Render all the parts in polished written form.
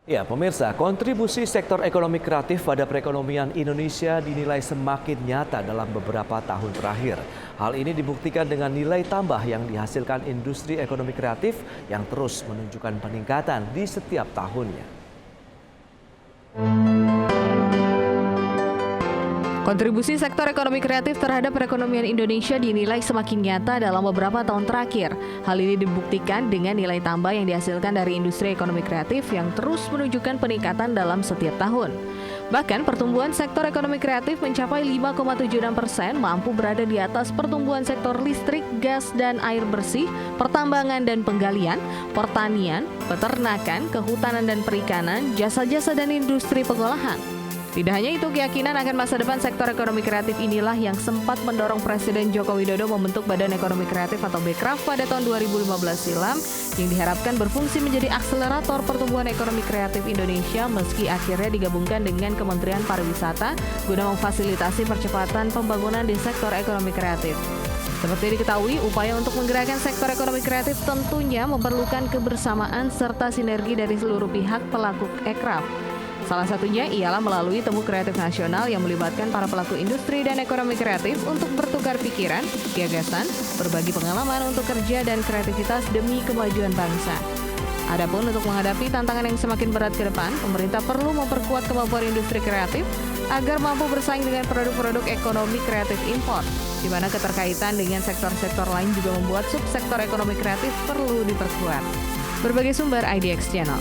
Ya, pemirsa, kontribusi sektor ekonomi kreatif pada perekonomian Indonesia dinilai semakin nyata dalam beberapa tahun terakhir. Hal ini dibuktikan dengan nilai tambah yang dihasilkan industri ekonomi kreatif yang terus menunjukkan peningkatan di setiap tahunnya. Kontribusi sektor ekonomi kreatif terhadap perekonomian Indonesia dinilai semakin nyata dalam beberapa tahun terakhir. Hal ini dibuktikan dengan nilai tambah yang dihasilkan dari industri ekonomi kreatif yang terus menunjukkan peningkatan dalam setiap tahun. Bahkan pertumbuhan sektor ekonomi kreatif mencapai 5,76%, mampu berada di atas pertumbuhan sektor listrik, gas dan air bersih, pertambangan dan penggalian, pertanian, peternakan, kehutanan dan perikanan, jasa-jasa dan industri pengolahan. Tidak hanya itu, keyakinan akan masa depan sektor ekonomi kreatif inilah yang sempat mendorong Presiden Joko Widodo membentuk Badan Ekonomi Kreatif atau BEKRAF pada tahun 2015 silam yang diharapkan berfungsi menjadi akselerator pertumbuhan ekonomi kreatif Indonesia meski akhirnya digabungkan dengan Kementerian Pariwisata guna memfasilitasi percepatan pembangunan di sektor ekonomi kreatif. Seperti diketahui, upaya untuk menggerakkan sektor ekonomi kreatif tentunya memerlukan kebersamaan serta sinergi dari seluruh pihak pelaku ekraf. Salah satunya ialah melalui Temu Kreatif Nasional yang melibatkan para pelaku industri dan ekonomi kreatif untuk bertukar pikiran, gagasan, berbagi pengalaman untuk kerja dan kreativitas demi kemajuan bangsa. Adapun untuk menghadapi tantangan yang semakin berat ke depan, pemerintah perlu memperkuat kemampuan industri kreatif agar mampu bersaing dengan produk-produk ekonomi kreatif impor, di mana keterkaitan dengan sektor-sektor lain juga membuat subsektor ekonomi kreatif perlu diperkuat. Berbagai sumber IDX Channel.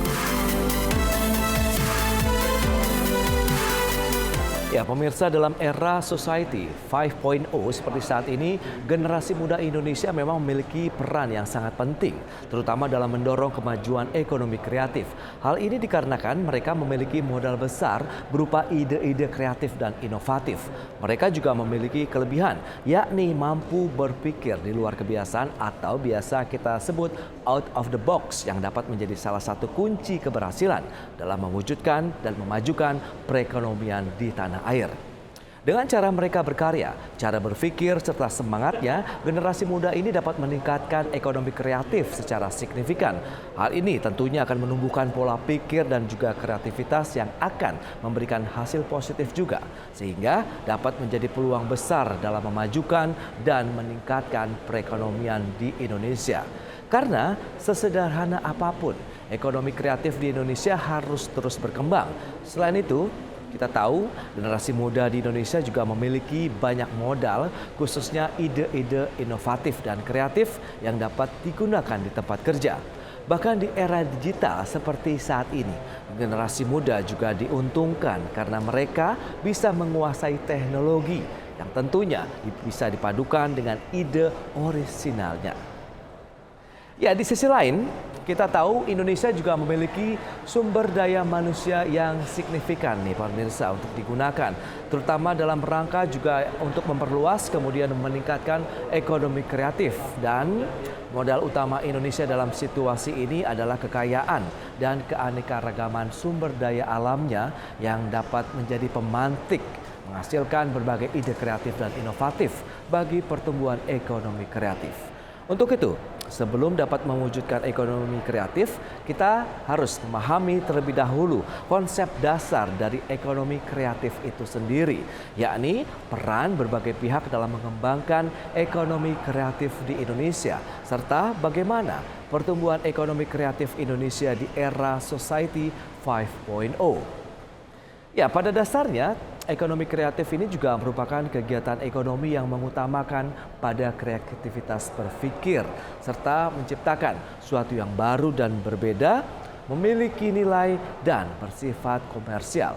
Ya, pemirsa, dalam era society 5.0 seperti saat ini, generasi muda Indonesia memang memiliki peran yang sangat penting, terutama dalam mendorong kemajuan ekonomi kreatif. Hal ini dikarenakan mereka memiliki modal besar berupa ide-ide kreatif dan inovatif. Mereka juga memiliki kelebihan, yakni mampu berpikir di luar kebiasaan atau biasa kita sebut out of the box yang dapat menjadi salah satu kunci keberhasilan dalam mewujudkan dan memajukan perekonomian di tanah air. Dengan cara mereka berkarya, cara berpikir, serta semangatnya, generasi muda ini dapat meningkatkan ekonomi kreatif secara signifikan. Hal ini tentunya akan menumbuhkan pola pikir dan juga kreativitas yang akan memberikan hasil positif juga, sehingga dapat menjadi peluang besar dalam memajukan dan meningkatkan perekonomian di Indonesia. Karena sesederhana apapun, ekonomi kreatif di Indonesia harus terus berkembang. Selain itu, kita tahu generasi muda di Indonesia juga memiliki banyak modal, khususnya ide-ide inovatif dan kreatif yang dapat digunakan di tempat kerja. Bahkan di era digital seperti saat ini, generasi muda juga diuntungkan karena mereka bisa menguasai teknologi yang tentunya bisa dipadukan dengan ide orisinalnya. Ya, di sisi lain, kita tahu Indonesia juga memiliki sumber daya manusia yang signifikan nih pemirsa untuk digunakan, terutama dalam rangka juga untuk memperluas kemudian meningkatkan ekonomi kreatif. Dan modal utama Indonesia dalam situasi ini adalah kekayaan dan keanekaragaman sumber daya alamnya yang dapat menjadi pemantik menghasilkan berbagai ide kreatif dan inovatif bagi pertumbuhan ekonomi kreatif. Untuk itu, sebelum dapat mewujudkan ekonomi kreatif, kita harus memahami terlebih dahulu konsep dasar dari ekonomi kreatif itu sendiri, yakni peran berbagai pihak dalam mengembangkan ekonomi kreatif di Indonesia, serta bagaimana pertumbuhan ekonomi kreatif Indonesia di era Society 5.0. Ya, pada dasarnya, ekonomi kreatif ini juga merupakan kegiatan ekonomi yang mengutamakan pada kreativitas berpikir, serta menciptakan sesuatu yang baru dan berbeda, memiliki nilai dan bersifat komersial.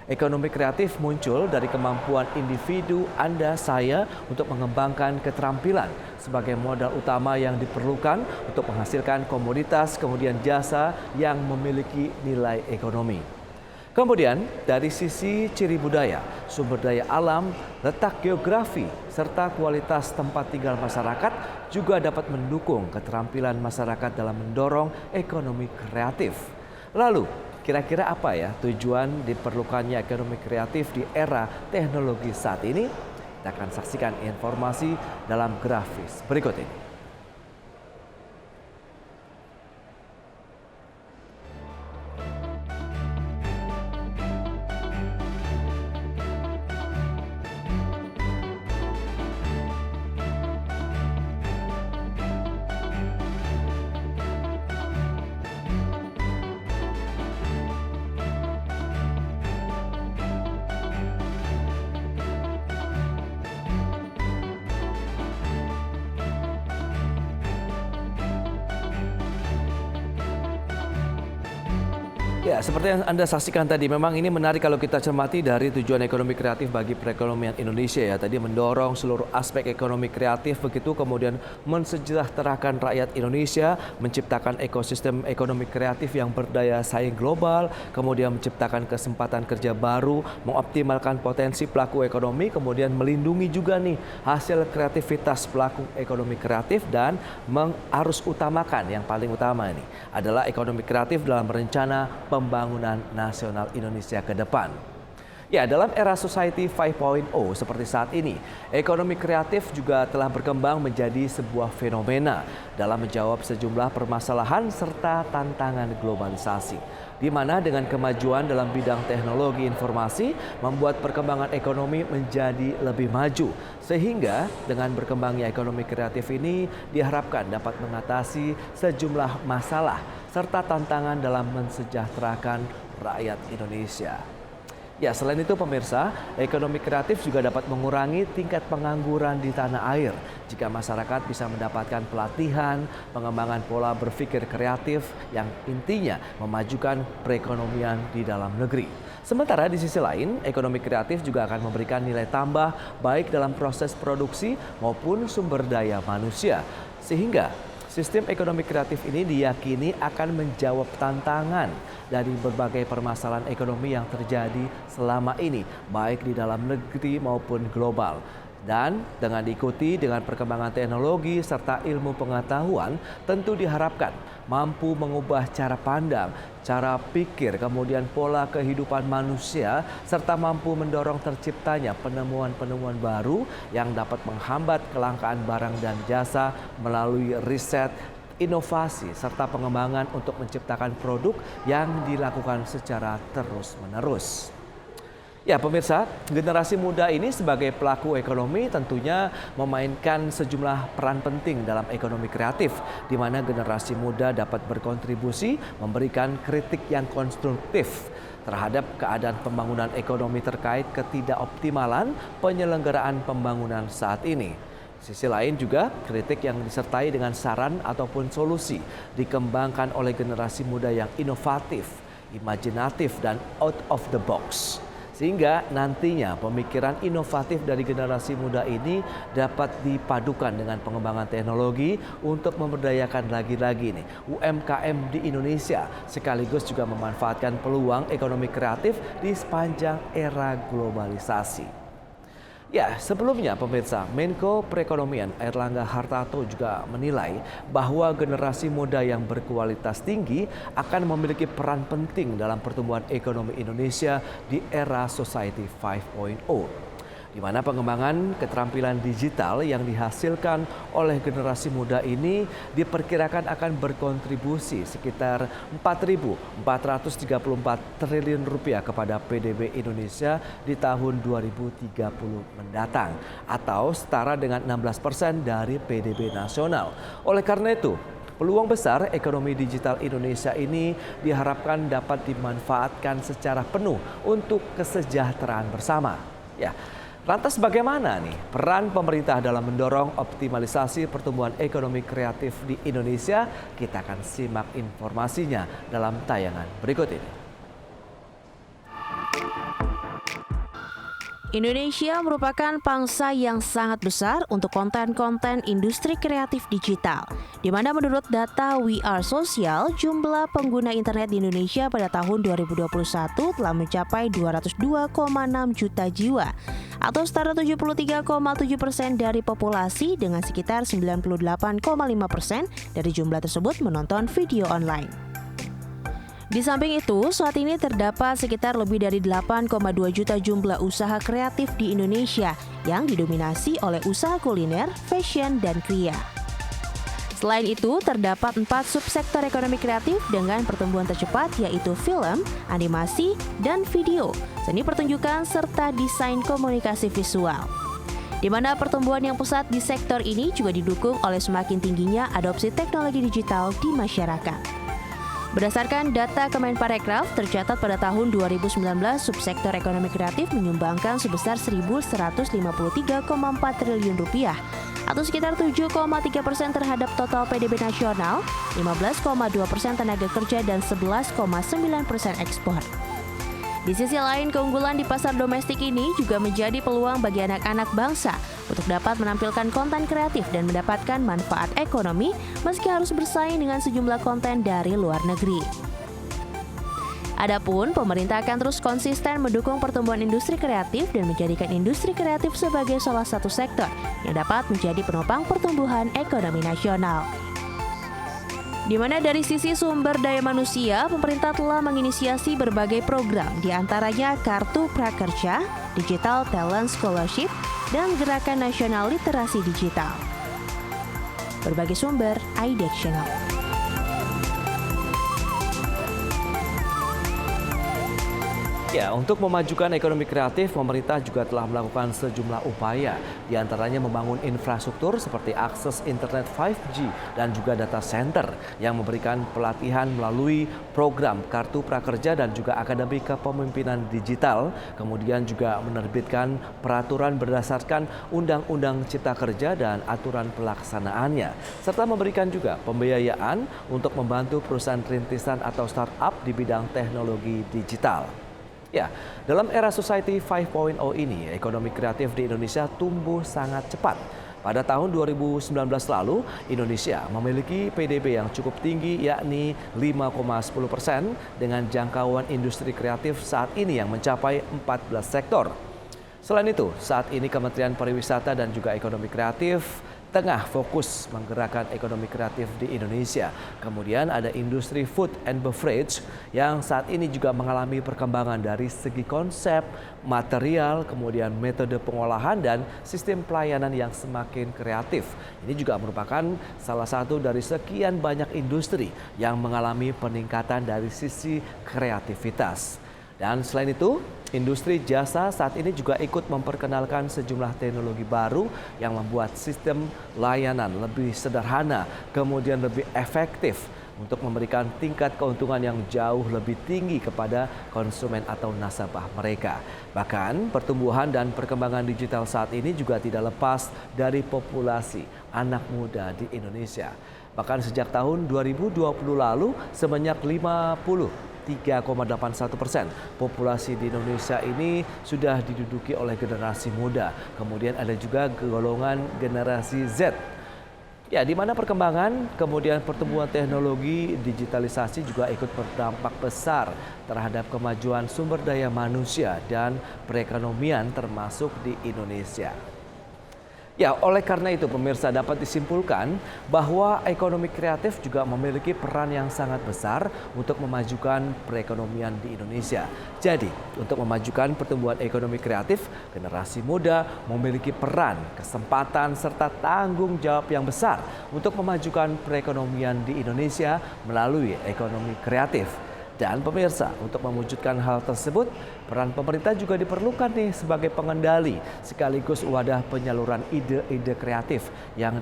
Ekonomi kreatif muncul dari kemampuan individu Anda, saya untuk mengembangkan keterampilan sebagai modal utama yang diperlukan untuk menghasilkan komoditas kemudian jasa yang memiliki nilai ekonomi. Kemudian dari sisi ciri budaya, sumber daya alam, letak geografi, serta kualitas tempat tinggal masyarakat juga dapat mendukung keterampilan masyarakat dalam mendorong ekonomi kreatif. Lalu, kira-kira apa ya tujuan diperlukannya ekonomi kreatif di era teknologi saat ini? Kita akan saksikan informasi dalam grafis berikut ini. Ya, seperti yang Anda saksikan tadi, memang ini menarik kalau kita cermati dari tujuan ekonomi kreatif bagi perekonomian Indonesia ya. Tadi mendorong seluruh aspek ekonomi kreatif, begitu kemudian mensejahterakan rakyat Indonesia, menciptakan ekosistem ekonomi kreatif yang berdaya saing global, kemudian menciptakan kesempatan kerja baru, mengoptimalkan potensi pelaku ekonomi, kemudian melindungi juga nih hasil kreativitas pelaku ekonomi kreatif dan mengharus utamakan yang paling utama ini adalah ekonomi kreatif dalam rencana pembangunan nasional Indonesia ke depan. Ya, dalam era Society 5.0 seperti saat ini, ekonomi kreatif juga telah berkembang menjadi sebuah fenomena dalam menjawab sejumlah permasalahan serta tantangan globalisasi, di mana dengan kemajuan dalam bidang teknologi informasi membuat perkembangan ekonomi menjadi lebih maju. Sehingga dengan berkembangnya ekonomi kreatif ini diharapkan dapat mengatasi sejumlah masalah serta tantangan dalam mensejahterakan rakyat Indonesia. Ya, selain itu pemirsa, ekonomi kreatif juga dapat mengurangi tingkat pengangguran di tanah air jika masyarakat bisa mendapatkan pelatihan, pengembangan pola berpikir kreatif yang intinya memajukan perekonomian di dalam negeri. Sementara di sisi lain, ekonomi kreatif juga akan memberikan nilai tambah baik dalam proses produksi maupun sumber daya manusia. Sehingga sistem ekonomi kreatif ini diyakini akan menjawab tantangan dari berbagai permasalahan ekonomi yang terjadi selama ini, baik di dalam negeri maupun global. Dan dengan diikuti dengan perkembangan teknologi serta ilmu pengetahuan, tentu diharapkan mampu mengubah cara pandang, cara pikir, kemudian pola kehidupan manusia, serta mampu mendorong terciptanya penemuan-penemuan baru yang dapat menghambat kelangkaan barang dan jasa melalui riset, inovasi, serta pengembangan untuk menciptakan produk yang dilakukan secara terus-menerus. Ya pemirsa, generasi muda ini sebagai pelaku ekonomi tentunya memainkan sejumlah peran penting dalam ekonomi kreatif, di mana generasi muda dapat berkontribusi memberikan kritik yang konstruktif terhadap keadaan pembangunan ekonomi terkait ketidakoptimalan penyelenggaraan pembangunan saat ini. Sisi lain juga kritik yang disertai dengan saran ataupun solusi dikembangkan oleh generasi muda yang inovatif, imajinatif, dan out of the box. Sehingga nantinya pemikiran inovatif dari generasi muda ini dapat dipadukan dengan pengembangan teknologi untuk memberdayakan lagi-lagi nih UMKM di Indonesia, sekaligus juga memanfaatkan peluang ekonomi kreatif di sepanjang era globalisasi. Ya, sebelumnya pemirsa, Menko Perekonomian Airlangga Hartarto juga menilai bahwa generasi muda yang berkualitas tinggi akan memiliki peran penting dalam pertumbuhan ekonomi Indonesia di era Society 5.0. Di mana pengembangan keterampilan digital yang dihasilkan oleh generasi muda ini diperkirakan akan berkontribusi sekitar 4.434 triliun rupiah kepada PDB Indonesia di tahun 2030 mendatang, atau setara dengan 16% dari PDB nasional. Oleh karena itu, peluang besar ekonomi digital Indonesia ini diharapkan dapat dimanfaatkan secara penuh untuk kesejahteraan bersama. Ya. Lantas bagaimana nih peran pemerintah dalam mendorong optimalisasi pertumbuhan ekonomi kreatif di Indonesia? Kita akan simak informasinya dalam tayangan berikut ini. Indonesia merupakan pangsa yang sangat besar untuk konten-konten industri kreatif digital, di mana menurut data We Are Social, jumlah pengguna internet di Indonesia pada tahun 2021 telah mencapai 202,6 juta jiwa, atau setara 73,7% dari populasi, dengan sekitar 98,5% dari jumlah tersebut menonton video online. Di samping itu, saat ini terdapat sekitar lebih dari 8,2 juta jumlah usaha kreatif di Indonesia yang didominasi oleh usaha kuliner, fashion, dan kria. Selain itu, terdapat 4 subsektor ekonomi kreatif dengan pertumbuhan tercepat, yaitu film, animasi, dan video, seni pertunjukan, serta desain komunikasi visual. Di mana pertumbuhan yang pesat di sektor ini juga didukung oleh semakin tingginya adopsi teknologi digital di masyarakat. Berdasarkan data Kemenparekraf, tercatat pada tahun 2019 subsektor ekonomi kreatif menyumbangkan sebesar 1.153,4 triliun rupiah atau sekitar 7,3% terhadap total PDB nasional, 15,2% tenaga kerja, dan 11,9% ekspor. Di sisi lain, keunggulan di pasar domestik ini juga menjadi peluang bagi anak-anak bangsa untuk dapat menampilkan konten kreatif dan mendapatkan manfaat ekonomi meski harus bersaing dengan sejumlah konten dari luar negeri. Adapun, pemerintah akan terus konsisten mendukung pertumbuhan industri kreatif dan menjadikan industri kreatif sebagai salah satu sektor yang dapat menjadi penopang pertumbuhan ekonomi nasional. Di mana dari sisi sumber daya manusia, pemerintah telah menginisiasi berbagai program, diantaranya Kartu Prakerja, Digital Talent Scholarship, dan Gerakan Nasional Literasi Digital. Berbagai sumber, IDEX Channel. Ya, untuk memajukan ekonomi kreatif, pemerintah juga telah melakukan sejumlah upaya, di antaranya membangun infrastruktur seperti akses internet 5G dan juga data center yang memberikan pelatihan melalui program Kartu Prakerja dan juga Akademi Kepemimpinan Digital, kemudian juga menerbitkan peraturan berdasarkan Undang-Undang Cipta Kerja dan aturan pelaksanaannya, serta memberikan juga pembiayaan untuk membantu perusahaan rintisan atau startup di bidang teknologi digital. Ya, dalam era Society 5.0 ini, ekonomi kreatif di Indonesia tumbuh sangat cepat. Pada tahun 2019 lalu, Indonesia memiliki PDB yang cukup tinggi, yakni 5,10% dengan jangkauan industri kreatif saat ini yang mencapai 14 sektor. Selain itu, saat ini Kementerian Pariwisata dan juga Ekonomi Kreatif tengah fokus menggerakkan ekonomi kreatif di Indonesia. Kemudian ada industri food and beverage yang saat ini juga mengalami perkembangan dari segi konsep, material, kemudian metode pengolahan dan sistem pelayanan yang semakin kreatif. Ini juga merupakan salah satu dari sekian banyak industri yang mengalami peningkatan dari sisi kreativitas. Dan selain itu, industri jasa saat ini juga ikut memperkenalkan sejumlah teknologi baru yang membuat sistem layanan lebih sederhana, kemudian lebih efektif untuk memberikan tingkat keuntungan yang jauh lebih tinggi kepada konsumen atau nasabah mereka. Bahkan pertumbuhan dan perkembangan digital saat ini juga tidak lepas dari populasi anak muda di Indonesia. Bahkan sejak tahun 2020 lalu sebanyak 3,81% populasi di Indonesia ini sudah diduduki oleh generasi muda. Kemudian ada juga golongan generasi Z. Ya, di mana perkembangan kemudian pertumbuhan teknologi digitalisasi juga ikut berdampak besar terhadap kemajuan sumber daya manusia dan perekonomian termasuk di Indonesia. Ya, oleh karena itu pemirsa dapat disimpulkan bahwa ekonomi kreatif juga memiliki peran yang sangat besar untuk memajukan perekonomian di Indonesia. Jadi, untuk memajukan pertumbuhan ekonomi kreatif, generasi muda memiliki peran, kesempatan, serta tanggung jawab yang besar untuk memajukan perekonomian di Indonesia melalui ekonomi kreatif. Dan pemirsa, untuk mewujudkan hal tersebut, peran pemerintah juga diperlukan nih sebagai pengendali sekaligus wadah penyaluran ide-ide kreatif yang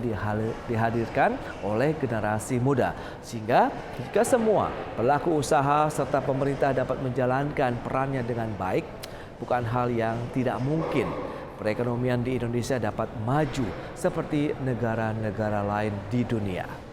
dihadirkan oleh generasi muda. Sehingga jika semua pelaku usaha serta pemerintah dapat menjalankan perannya dengan baik, bukan hal yang tidak mungkin perekonomian di Indonesia dapat maju seperti negara-negara lain di dunia.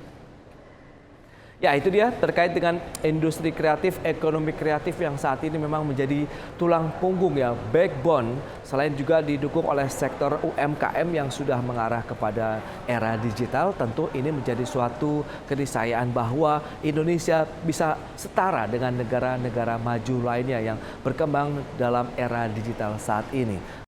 Ya, itu dia terkait dengan industri kreatif, ekonomi kreatif yang saat ini memang menjadi tulang punggung ya, backbone, selain juga didukung oleh sektor UMKM yang sudah mengarah kepada era digital. Tentu ini menjadi suatu keniscayaan bahwa Indonesia bisa setara dengan negara-negara maju lainnya yang berkembang dalam era digital saat ini.